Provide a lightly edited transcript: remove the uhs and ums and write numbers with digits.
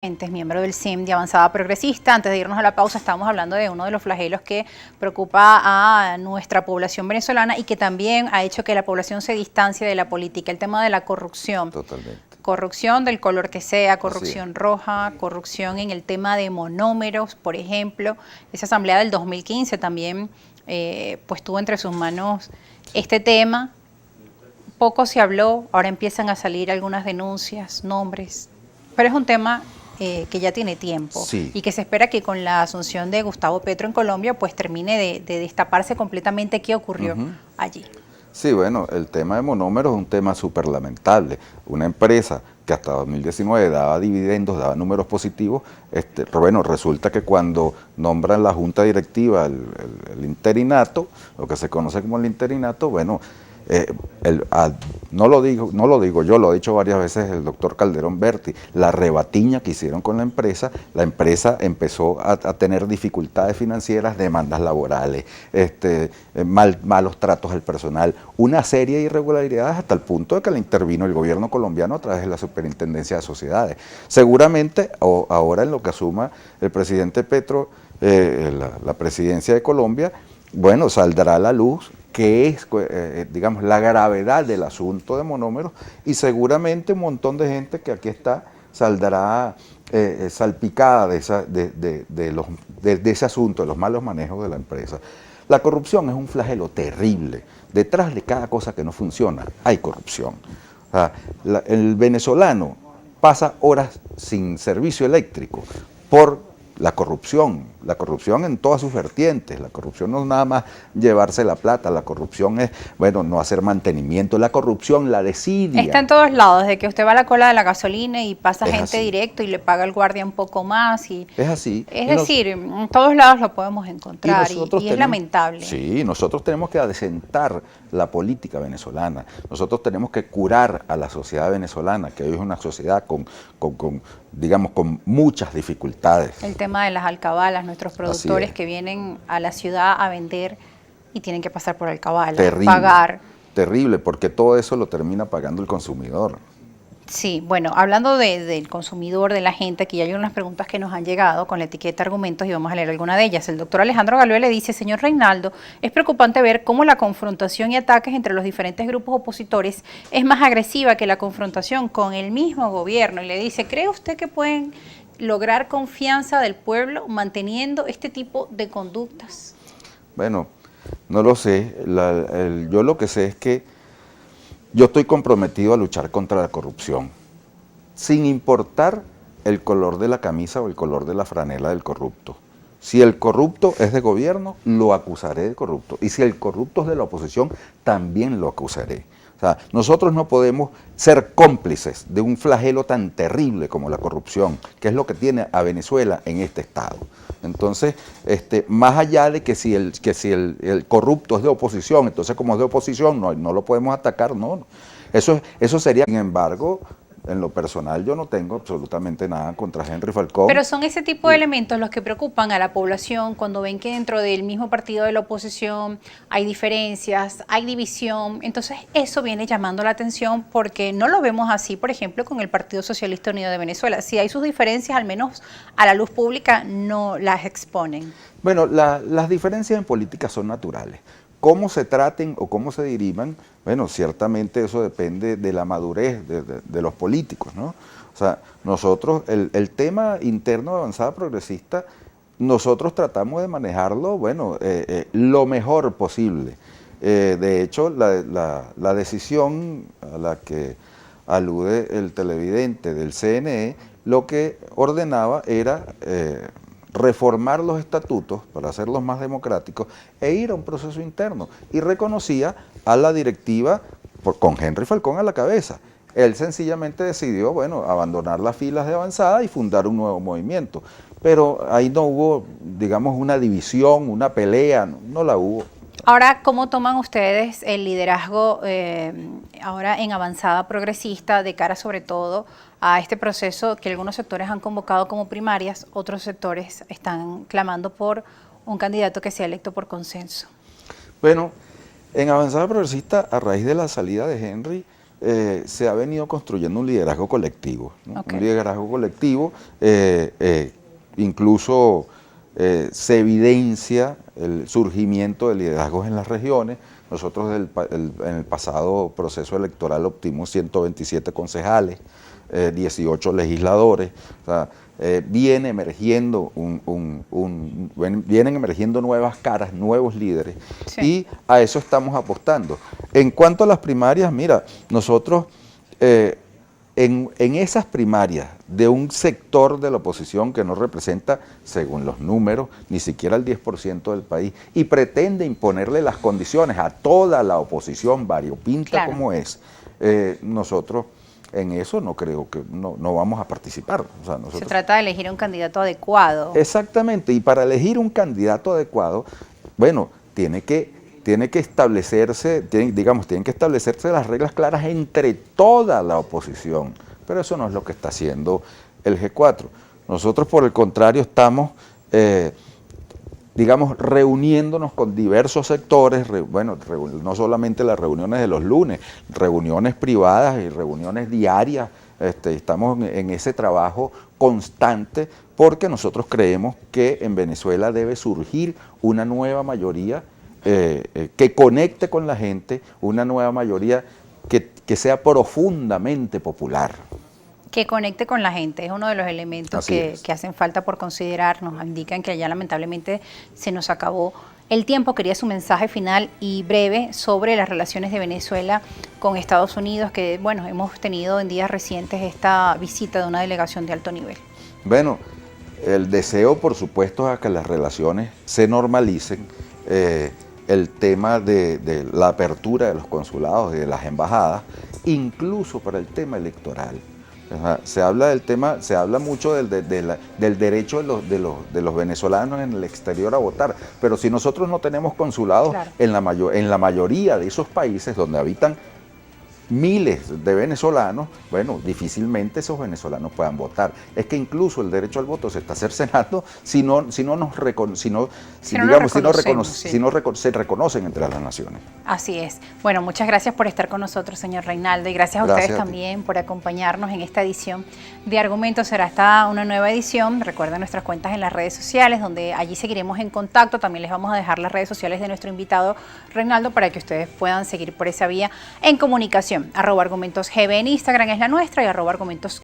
Es miembro del CIM de Avanzada Progresista. Antes de irnos a la pausa, estábamos hablando de uno de los flagelos que preocupa a nuestra población venezolana y que también ha hecho que la población se distancie de la política, el tema de la corrupción. Totalmente. Corrupción del color que sea, corrupción roja, corrupción en el tema de monómeros, por ejemplo. Esa asamblea del 2015 también pues tuvo entre sus manos este tema. Poco se habló, ahora empiezan a salir algunas denuncias, nombres, pero es un tema que ya tiene tiempo y que se espera que con la asunción de Gustavo Petro en Colombia pues termine de destaparse completamente qué ocurrió allí. Sí, bueno, el tema de monómeros es un tema súper lamentable. Una empresa que hasta 2019 daba dividendos, daba números positivos, bueno, resulta que cuando nombran la junta directiva, el interinato, lo que se conoce como el interinato, bueno, no lo digo yo, lo ha dicho varias veces el doctor Calderón Berti, la rebatiña que hicieron con la empresa empezó a tener dificultades financieras, demandas laborales, malos tratos al personal, una serie de irregularidades hasta el punto de que le intervino el gobierno colombiano a través de la Superintendencia de Sociedades. Seguramente ahora en lo que asuma el presidente Petro, la presidencia de Colombia, bueno, saldrá a la luz qué es, digamos, la gravedad del asunto de monómeros y seguramente un montón de gente que aquí está saldrá salpicada de ese asunto, de los malos manejos de la empresa. La corrupción es un flagelo terrible. Detrás de cada cosa que no funciona hay corrupción. O sea, el venezolano pasa horas sin servicio eléctrico por la corrupción en todas sus vertientes. La corrupción no es nada más llevarse la plata, la corrupción es, bueno, no hacer mantenimiento, la corrupción, la desidia. Está en todos lados, desde que usted va a la cola de la gasolina y pasa gente así. Directo y le paga el guardia un poco más. Es así. Es decir, en todos lados lo podemos encontrar y es lamentable. Sí, nosotros tenemos que adecentar la política venezolana, nosotros tenemos que curar a la sociedad venezolana, que hoy es una sociedad digamos, con muchas dificultades. El tema de las alcabalas, nuestros productores que vienen a la ciudad a vender y tienen que pasar por alcabalas, pagar. Terrible, porque todo eso lo termina pagando el consumidor. Sí, bueno, hablando del consumidor, de la gente, aquí hay unas preguntas que nos han llegado con la etiqueta argumentos y vamos a leer alguna de ellas. El doctor Alejandro Galvez le dice: señor Reinaldo, es preocupante ver cómo la confrontación y ataques entre los diferentes grupos opositores es más agresiva que la confrontación con el mismo gobierno. Y le dice: ¿cree usted que pueden lograr confianza del pueblo manteniendo este tipo de conductas? Bueno, no lo sé. Yo lo que sé es que yo estoy comprometido a luchar contra la corrupción, sin importar el color de la camisa o el color de la franela del corrupto. Si el corrupto es de gobierno, lo acusaré de corrupto. Y si el corrupto es de la oposición, también lo acusaré. O sea, nosotros no podemos ser cómplices de un flagelo tan terrible como la corrupción, que es lo que tiene a Venezuela en este estado. Entonces, más allá de que si el corrupto es de oposición, entonces como es de oposición no lo podemos atacar, no. Eso sería, sin embargo, en lo personal yo no tengo absolutamente nada contra Henry Falcón. Pero son ese tipo de elementos los que preocupan a la población cuando ven que dentro del mismo partido de la oposición hay diferencias, hay división. Entonces eso viene llamando la atención porque no lo vemos así, por ejemplo, con el Partido Socialista Unido de Venezuela. Si hay sus diferencias, al menos a la luz pública no las exponen. Bueno, las diferencias en política son naturales. Cómo se traten o cómo se diriman, bueno, ciertamente eso depende de la madurez de los políticos, ¿no? O sea, nosotros, el tema interno de Avanzada Progresista, nosotros tratamos de manejarlo, bueno, lo mejor posible. De hecho, la decisión a la que alude el televidente del CNE, lo que ordenaba era reformar los estatutos para hacerlos más democráticos e ir a un proceso interno. Y reconocía a la directiva con Henry Falcón a la cabeza. Él sencillamente decidió, bueno, abandonar las filas de Avanzada y fundar un nuevo movimiento. Pero ahí no hubo, digamos, una división, una pelea, no la hubo. Ahora, ¿cómo toman ustedes el liderazgo ahora en Avanzada Progresista de cara sobre todo a este proceso que algunos sectores han convocado como primarias, otros sectores están clamando por un candidato que sea electo por consenso? Bueno, en Avanzada Progresista, a raíz de la salida de Henry, se ha venido construyendo un liderazgo colectivo, ¿no? Okay. Un liderazgo colectivo, incluso se evidencia el surgimiento de liderazgos en las regiones. Nosotros en el pasado proceso electoral obtuvimos 127 concejales, 18 legisladores. O sea, vienen emergiendo nuevas caras, nuevos líderes, Sí. y a eso estamos apostando. En cuanto a las primarias, mira, nosotros en esas primarias de un sector de la oposición que no representa, según los números, ni siquiera el 10% del país, y pretende imponerle las condiciones a toda la oposición variopinta, claro, como es, nosotros en eso no creo que no vamos a participar. O sea, se trata de elegir un candidato adecuado. Exactamente, y para elegir un candidato adecuado, bueno, tiene que establecerse, tienen que establecerse las reglas claras entre toda la oposición, pero eso no es lo que está haciendo el G4. Nosotros, por el contrario, estamos reuniéndonos con diversos sectores, no solamente las reuniones de los lunes, reuniones privadas y reuniones diarias. Estamos en ese trabajo constante, porque nosotros creemos que en Venezuela debe surgir una nueva mayoría que conecte con la gente, una nueva mayoría que sea profundamente popular. Que conecte con la gente, es uno de los elementos que hacen falta por considerar. Nos indican que ya lamentablemente se nos acabó el tiempo. Quería su mensaje final y breve sobre las relaciones de Venezuela con Estados Unidos, que bueno, hemos tenido en días recientes esta visita de una delegación de alto nivel. Bueno, el deseo, por supuesto, es que las relaciones se normalicen. El tema de la apertura de los consulados y de las embajadas, incluso para el tema electoral. Se habla mucho del derecho de los venezolanos en el exterior a votar, pero si nosotros no tenemos consulados, claro, en la mayoría de esos países donde habitan miles de venezolanos, bueno, difícilmente esos venezolanos puedan votar. Es que incluso el derecho al voto se está cercenando si no se reconocen entre las naciones. Así es. Bueno, muchas gracias por estar con nosotros, señor Reinaldo, y gracias a ustedes también por acompañarnos en esta edición de Argumentos. Será hasta una nueva edición. Recuerden nuestras cuentas en las redes sociales, donde allí seguiremos en contacto. También les vamos a dejar las redes sociales de nuestro invitado Reinaldo para que ustedes puedan seguir por esa vía en comunicación. @argumentosgb en Instagram es la nuestra y @argumentosgb